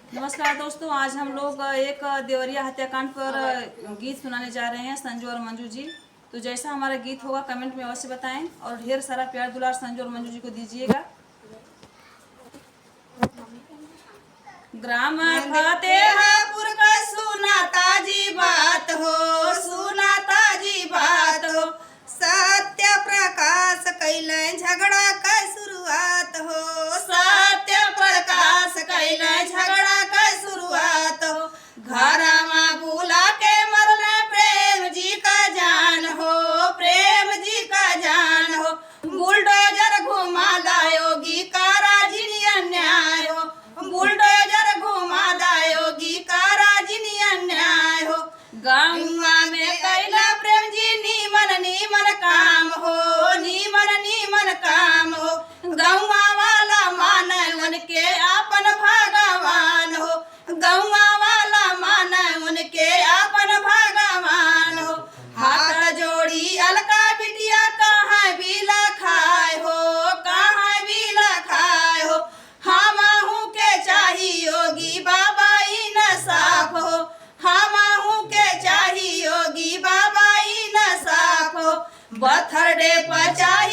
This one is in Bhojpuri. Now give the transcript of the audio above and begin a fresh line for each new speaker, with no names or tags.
नमस्कार दोस्तों, आज हम लोग एक देवरिया हत्याकांड पर गीत सुनाने जा रहे हैं, संजू और मंजू जी। तो जैसा हमारा गीत होगा कमेंट में अवश्य बताएं और ढेर सारा प्यार दुलार संजू और मंजू जी को दीजिएगा। ग्राम फतेहपुर का सुनाता जी बात हो, सुनाता जी बात हो।
सत्य प्रकाश कैले झगड़ा का शुरुआत हो,
सत्य प्रकाश कैले झगड़ा का शुरुआत हो। घरमा बुला के मरले प्रेम जी का जान हो, प्रेम जी का जान हो। बुलडोजर घुमा दायोगी का राजिनी अन्याय हो, बुलडोजर घुमा दायोगी का राजिनी अन्याय हो। गंगा में कैला प्रेम जी नीमन नीमन काम हो, नीमन नीमन काम हो। गौवा वाला मान उनके आपन भगवान हो, गौवा वाला मान उनके आपन भगवान हो। हाथ जोड़ी अलका बिटिया कहाँ बिला खाए हो, कहाँ बिला खाए हो। हमहू के चाही योगी बाबा इंसाफ हो, हमहू के चाही योगी बाबा इंसाफ हो। बथरडे पचाई